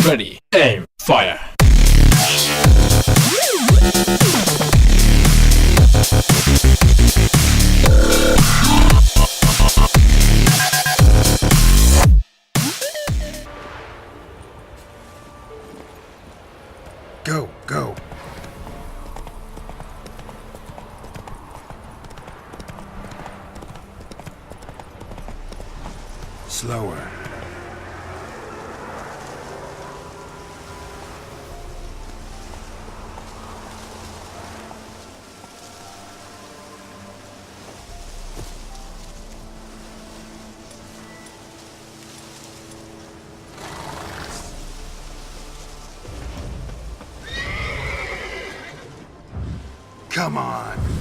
Ready, aim, fire. Go, go. Slower. Come on.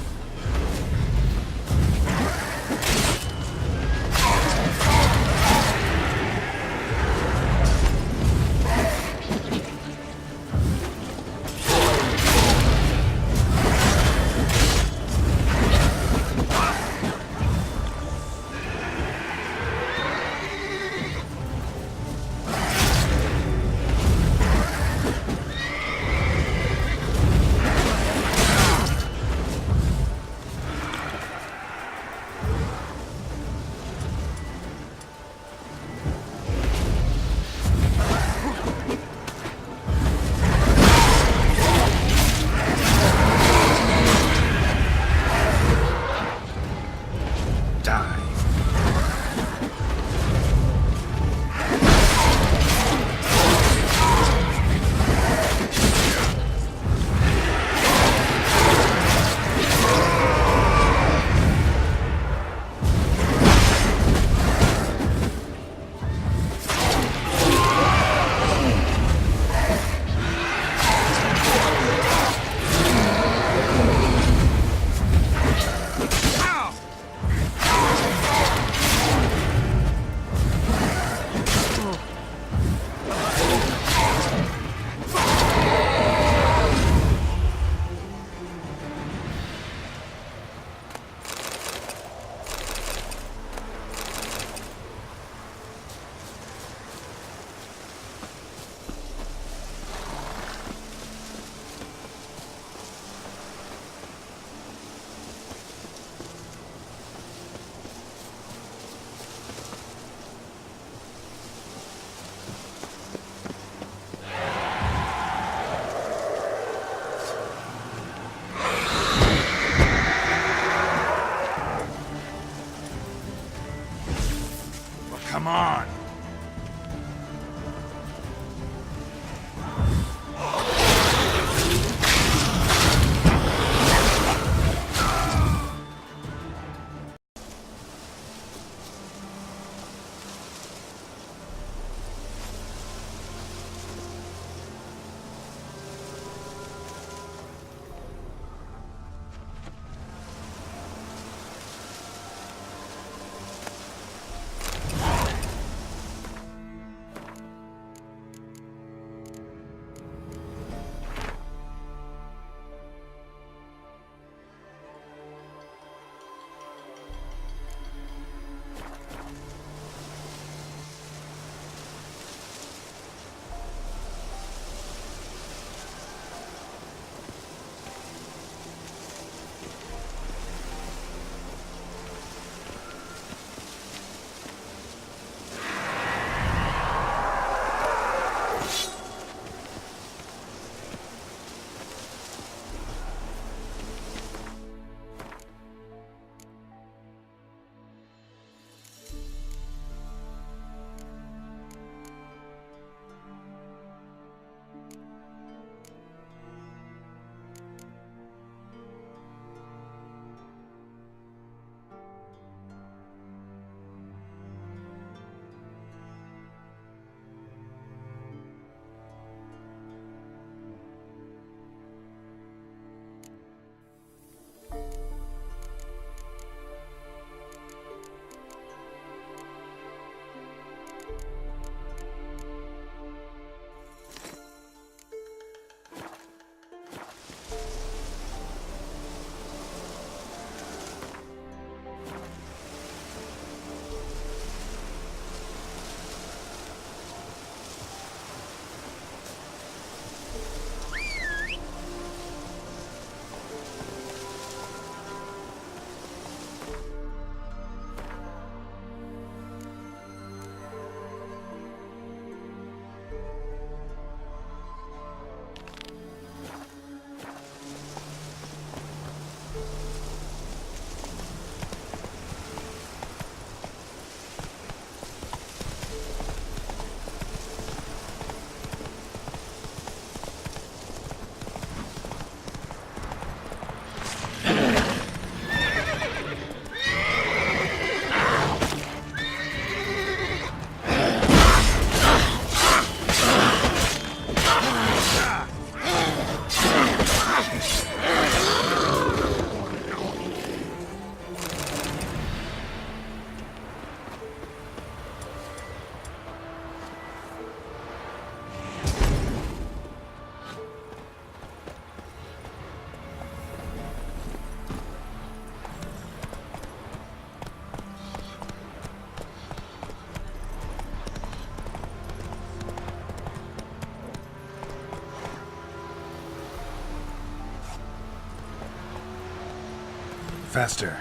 Come on. Faster.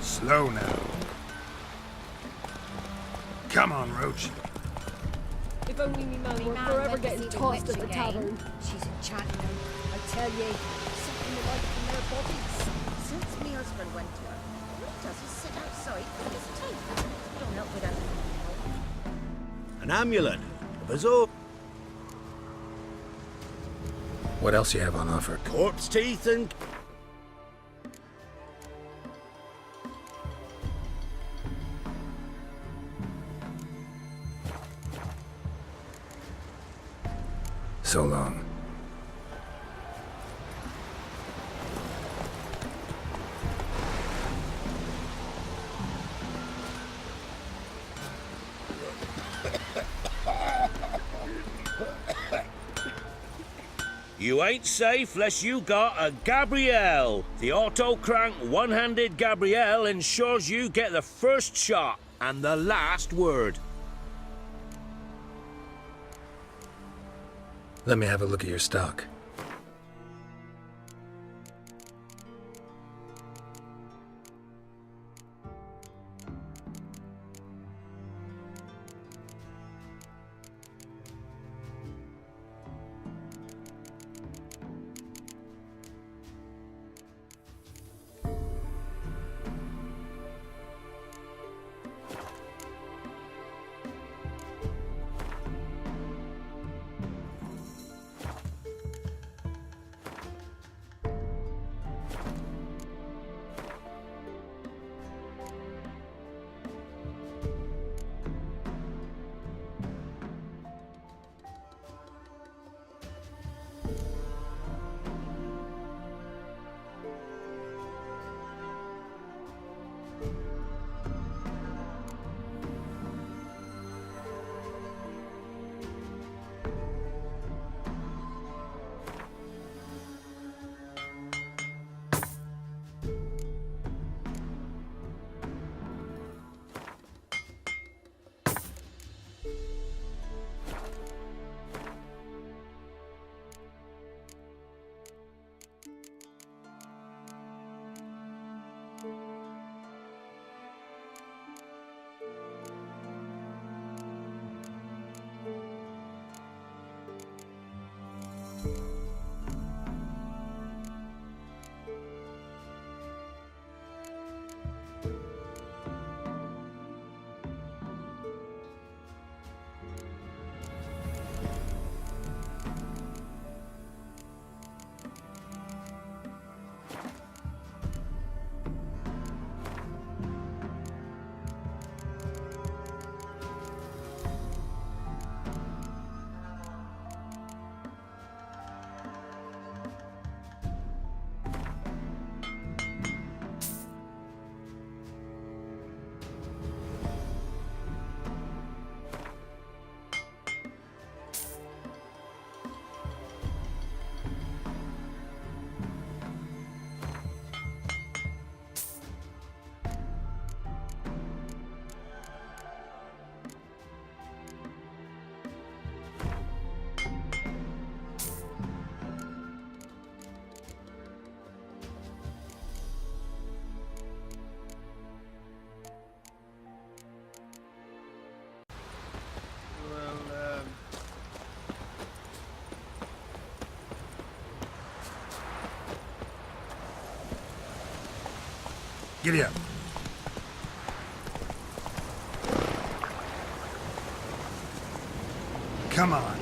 Slow now. Come on, Roach. If only me man were forever getting tossed at the tavern. She's enchanting them, I tell ye. Sucking the life from their bodies. Since me husband went to her, all he does is sit outside with his teeth. You don't help without him. An amulet. A bazaar. What else you have on offer? Corpse teeth and... So long. You ain't safe less you got a Gabrielle. The auto-crank one-handed Gabrielle ensures you get the first shot and the last word. Let me have a look at your stock. Giddy up. Come on.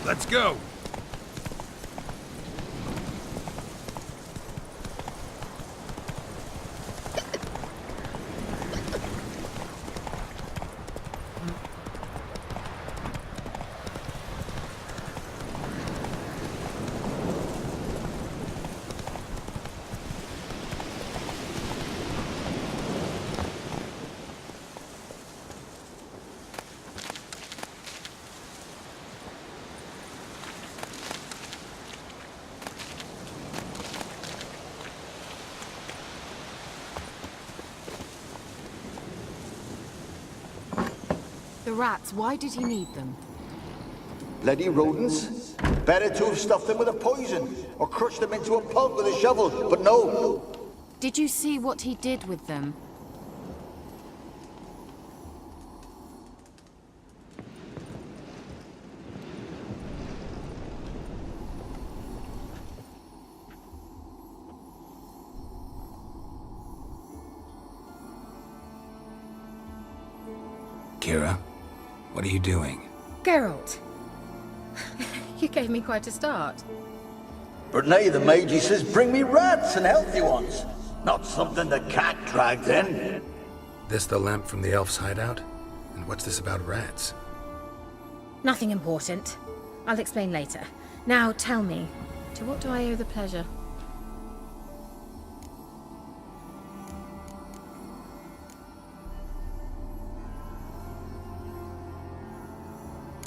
Let's go! The rats, why did he need them? Bloody rodents. Better to have stuffed them with a poison, or crushed them into a pulp with a shovel, but no. Did you see what he did with them? Kira, what are you doing? Geralt. You gave me quite a start. But now the mage, he says, bring me rats and healthy ones. Not something the cat dragged in. This the lamp from the elf's hideout? And what's this about rats? Nothing important. I'll explain later. Now tell me, to what do I owe the pleasure?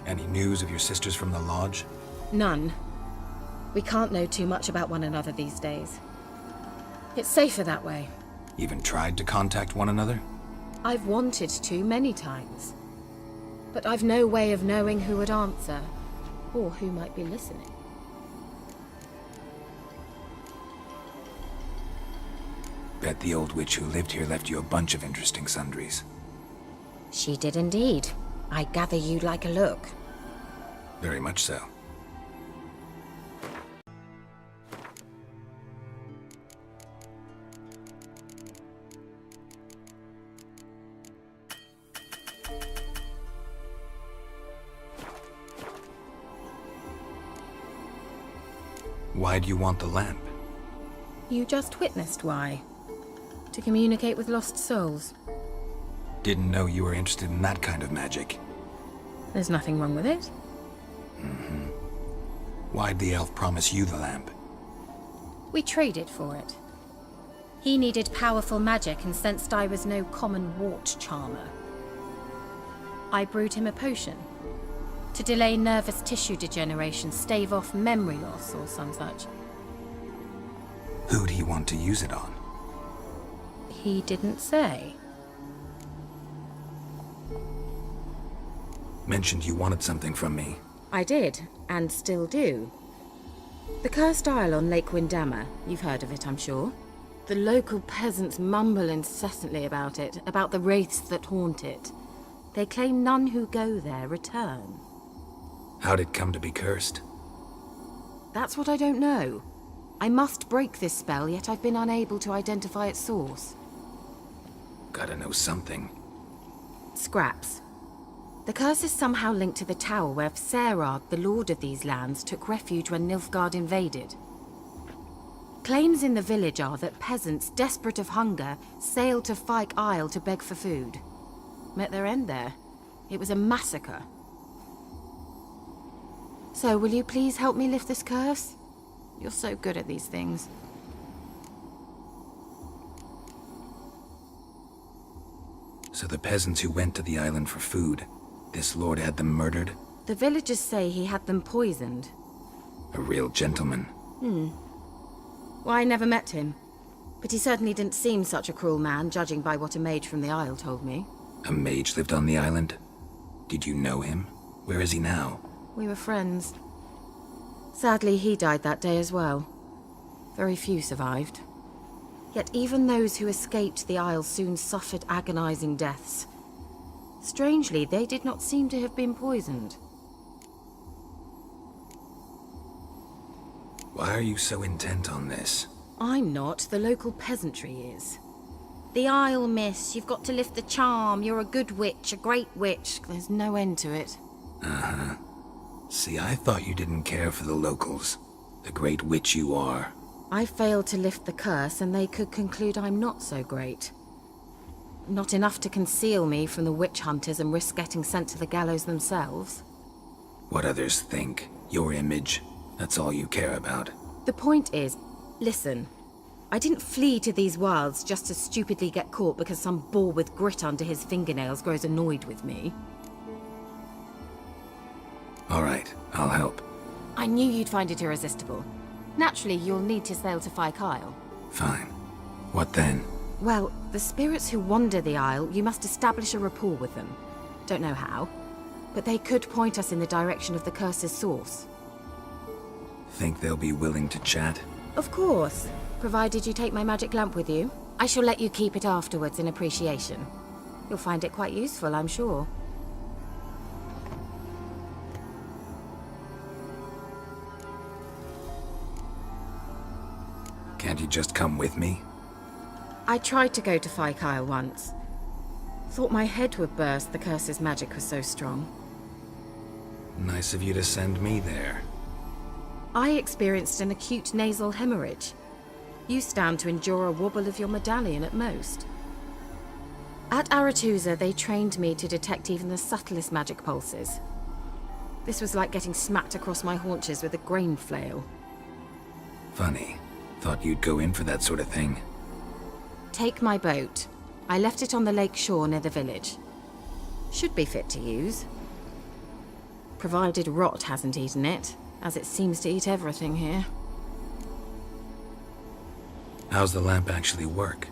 Any news of your sisters from the lodge? None. We can't know too much about one another these days. It's safer that way. Even tried to contact one another? I've wanted to many times. But I've no way of knowing who would answer, or who might be listening. Bet the old witch who lived here left you a bunch of interesting sundries. She did indeed. I gather you'd like a look. Very much so. Why do you want the lamp? You just witnessed why. To communicate with lost souls. Didn't know you were interested in that kind of magic. There's nothing wrong with it. Why'd the elf promise you the lamp? We traded for it. He needed powerful magic and sensed I was no common wart charmer. I brewed him a potion. To delay nervous tissue degeneration, stave off memory loss or some such. Who'd he want to use it on? He didn't say. Mentioned you wanted something from me. I did, and still do. The Cursed Isle on Lake Windammer. You've heard of it, I'm sure. The local peasants mumble incessantly about it, about the wraiths that haunt it. They claim none who go there return. How'd it come to be cursed? That's what I don't know. I must break this spell, yet I've been unable to identify its source. Gotta know something. Scraps. The curse is somehow linked to the tower where Serard, the lord of these lands, took refuge when Nilfgaard invaded. Claims in the village are that peasants, desperate of hunger, sailed to Fyke Isle to beg for food. Met their end there. It was a massacre. So, will you please help me lift this curse? You're so good at these things. So the peasants who went to the island for food, this lord had them murdered? The villagers say he had them poisoned. A real gentleman. Well, I never met him. But he certainly didn't seem such a cruel man, judging by what a mage from the Isle told me. A mage lived on the island? Did you know him? Where is he now? We were friends. Sadly, he died that day as well. Very few survived. Yet even those who escaped the Isle soon suffered agonizing deaths. Strangely, they did not seem to have been poisoned. Why are you so intent on this? I'm not, the local peasantry is. The Isle, miss, you've got to lift the charm. You're a good witch, a great witch. There's no end to it. Uh-huh. See, I thought you didn't care for the locals. The great witch you are. I failed to lift the curse, and they could conclude I'm not so great. Not enough to conceal me from the witch hunters and risk getting sent to the gallows themselves. What others think, your image, that's all you care about. The point is, listen, I didn't flee to these wilds just to stupidly get caught because some boar with grit under his fingernails grows annoyed with me. All right, I'll help. I knew you'd find it irresistible. Naturally, you'll need to sail to Phi Kyle. Fine. What then? Well, the spirits who wander the Isle, you must establish a rapport with them. Don't know how, but they could point us in the direction of the curse's source. Think they'll be willing to chat? Of course, provided you take my magic lamp with you. I shall let you keep it afterwards in appreciation. You'll find it quite useful, I'm sure. Can't you just come with me? I tried to go to Phi Kyle once. Thought my head would burst, the curse's magic was so strong. Nice of you to send me there. I experienced an acute nasal hemorrhage. You stand to endure a wobble of your medallion at most. At Aretusa, they trained me to detect even the subtlest magic pulses. This was like getting smacked across my haunches with a grain flail. Funny. Thought you'd go in for that sort of thing. Take my boat. I left it on the lake shore near the village. Should be fit to use. Provided rot hasn't eaten it, as it seems to eat everything here. How's the lamp actually work?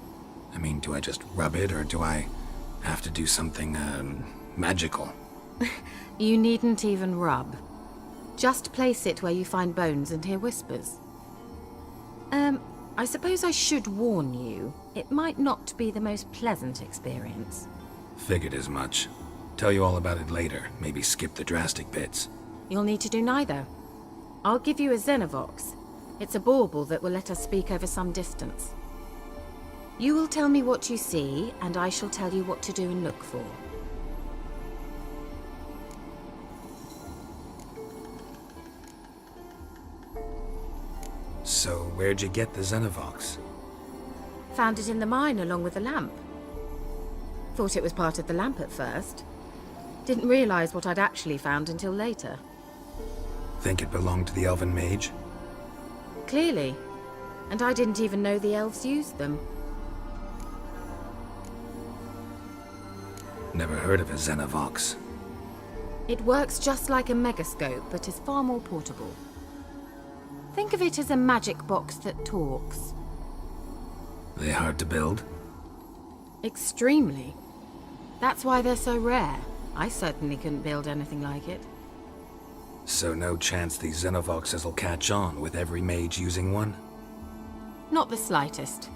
I mean, do I just rub it, or do I have to do something, magical? You needn't even rub. Just place it where you find bones and hear whispers. I suppose I should warn you. It might not be the most pleasant experience. Figured as much. Tell you all about it later. Maybe skip the drastic bits. You'll need to do neither. I'll give you a Xenovox. It's a bauble that will let us speak over some distance. You will tell me what you see, and I shall tell you what to do and look for. So, where'd you get the Xenovox? Found it in the mine along with the lamp. Thought it was part of the lamp at first. Didn't realize what I'd actually found until later. Think it belonged to the elven mage? Clearly. And I didn't even know the elves used them. Never heard of a Xenovox. It works just like a megascope, but is far more portable. Think of it as a magic box that talks. They hard to build? Extremely. That's why they're so rare. I certainly couldn't build anything like it. So no chance these Xenovoxes will catch on with every mage using one? Not the slightest.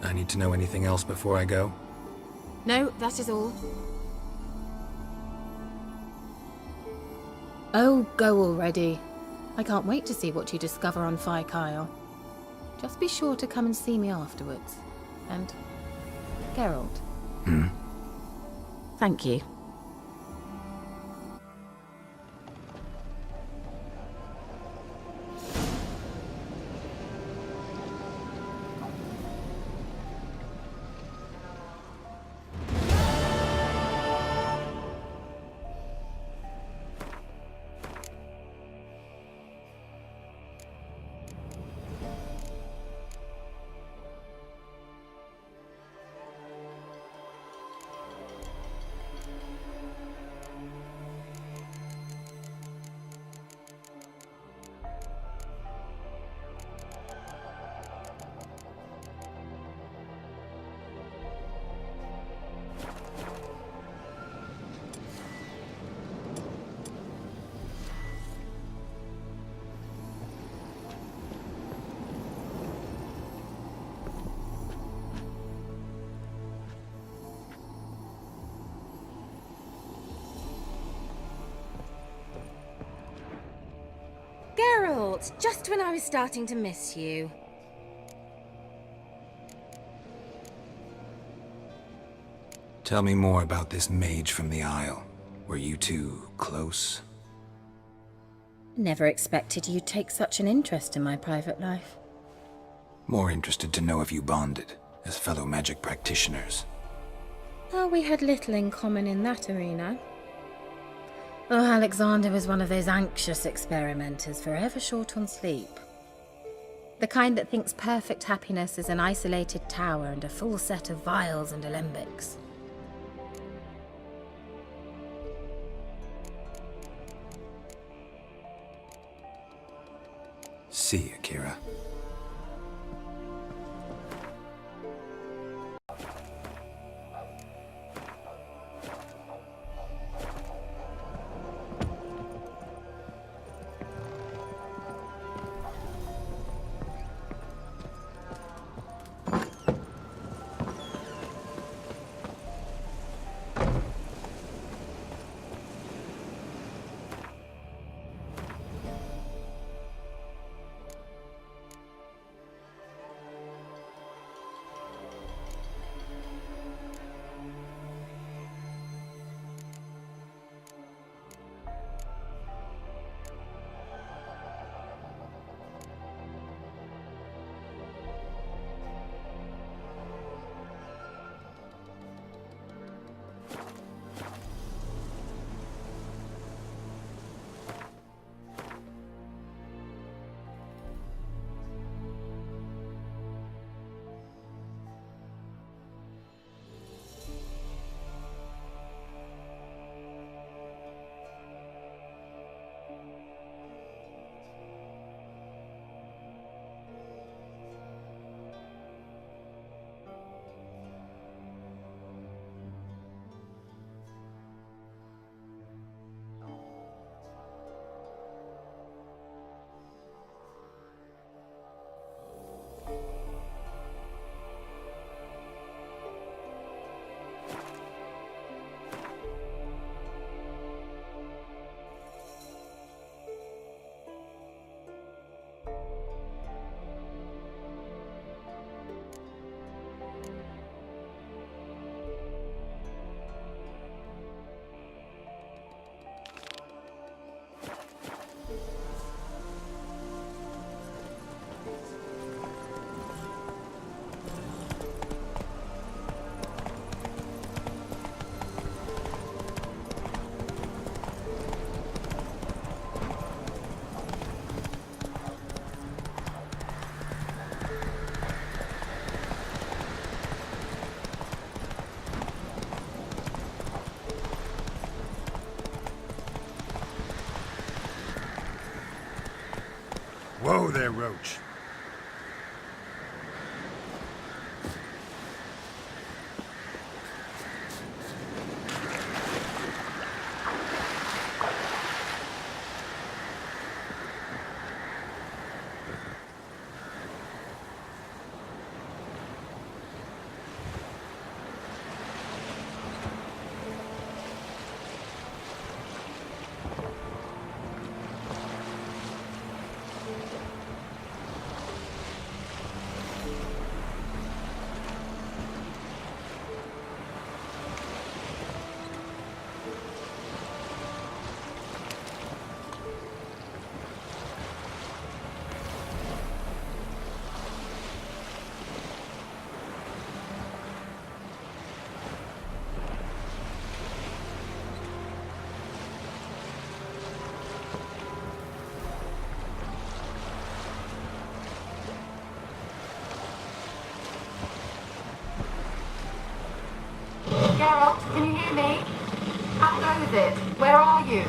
I need to know anything else before I go? No, that is all. Oh, go already. I can't wait to see what you discover on Phi Kyle. Just be sure to come and see me afterwards. And... Geralt. Thank you. Geralt, just when I was starting to miss you. Tell me more about this mage from the Isle. Were you two close? Never expected you'd take such an interest in my private life. More interested to know if you bonded, as fellow magic practitioners. Oh, we had little in common in that arena. Oh, Alexander was one of those anxious experimenters, forever short on sleep. The kind that thinks perfect happiness is an isolated tower and a full set of vials and alembics. See you, Kira. Whoa there, Roach. Geralt, can you hear me? How goes it? Where are you?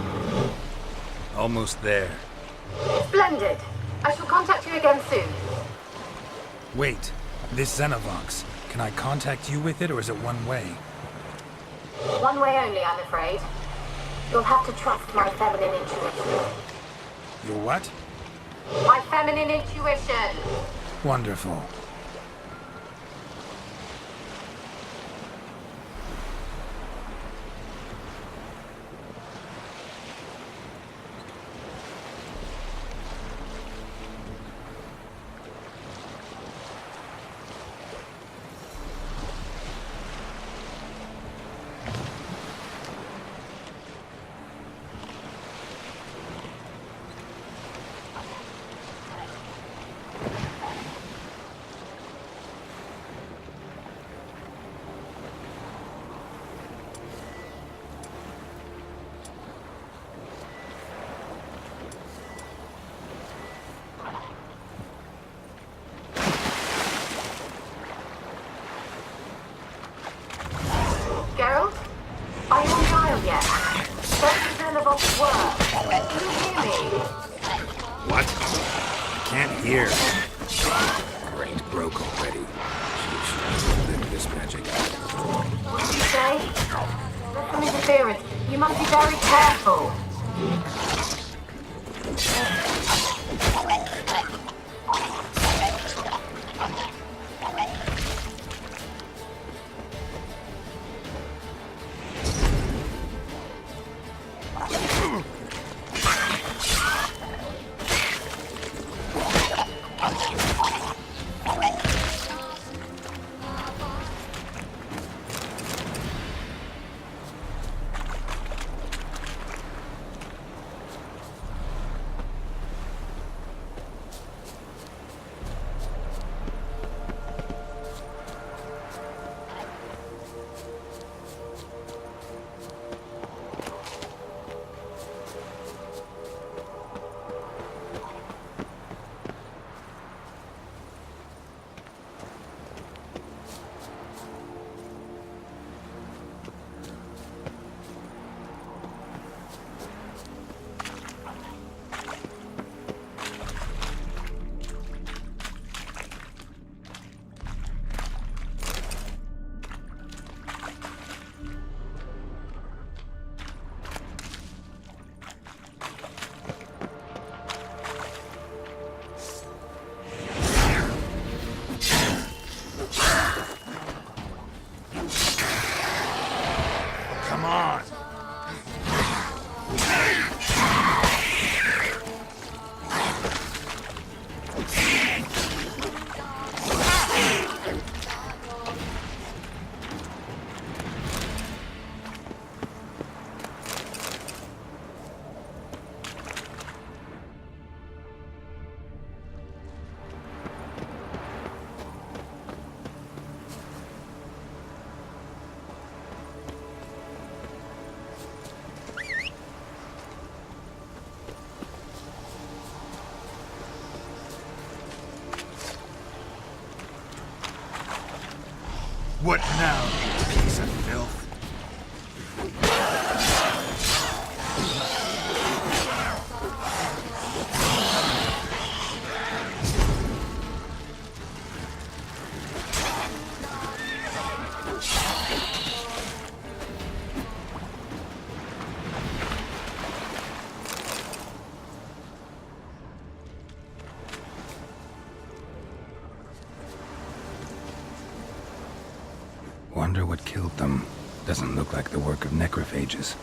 Almost there. Splendid. I shall contact you again soon. Wait, this Xenovox. Can I contact you with it, or is it one way? One way only, I'm afraid. You'll have to trust my feminine intuition. Your what? My feminine intuition! Wonderful. God's work. Can you hear me? What? I can't hear. Great, broke already. Sheesh, live this magic. What did you say? There's some interference. You must be very careful. Come on. What now, you piece of filth? Wonder what killed them. Doesn't look like the work of necrophages.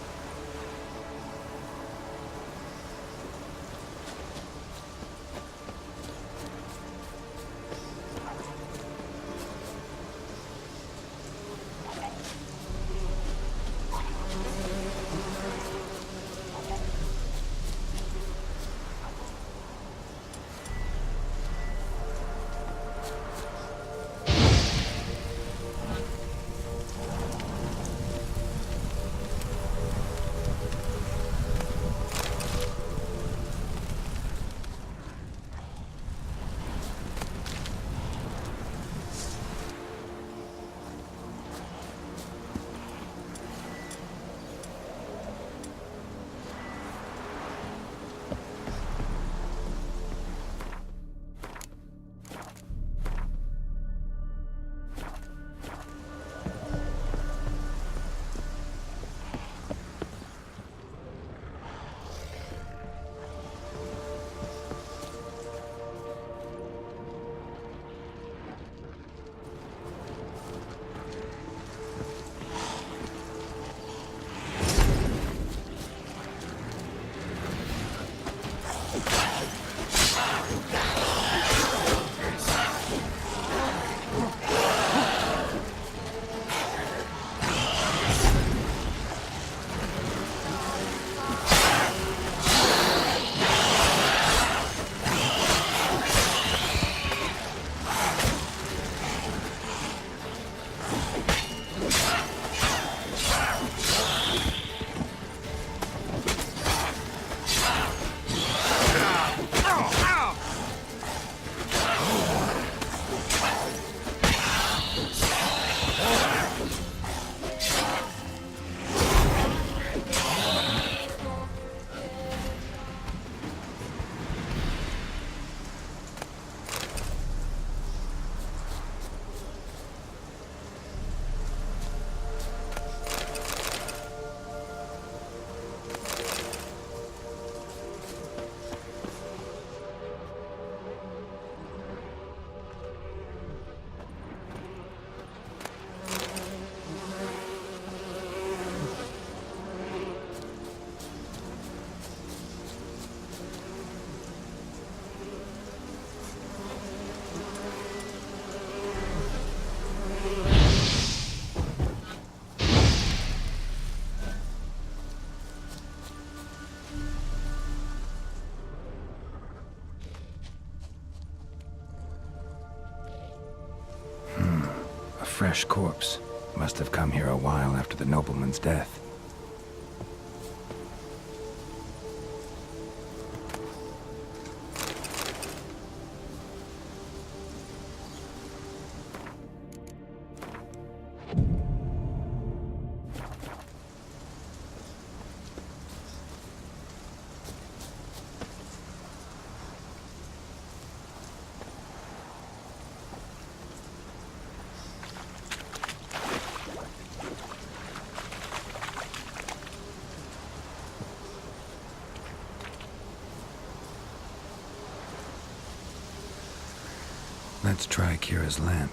fresh corpse. Must have come here a while after the nobleman's death. Let's try Kira's lamp.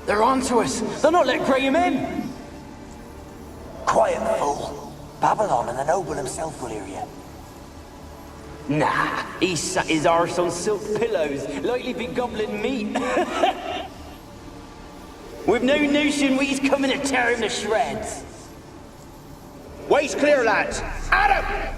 They're onto us! They're not letting Graham in! Quiet, fool. Babylon and the noble himself will hear you. Nah, he sat his arse on silk pillows, likely be gobbling meat. We've no notion we's coming to tear him to shreds. Way's clear, lads. Adam!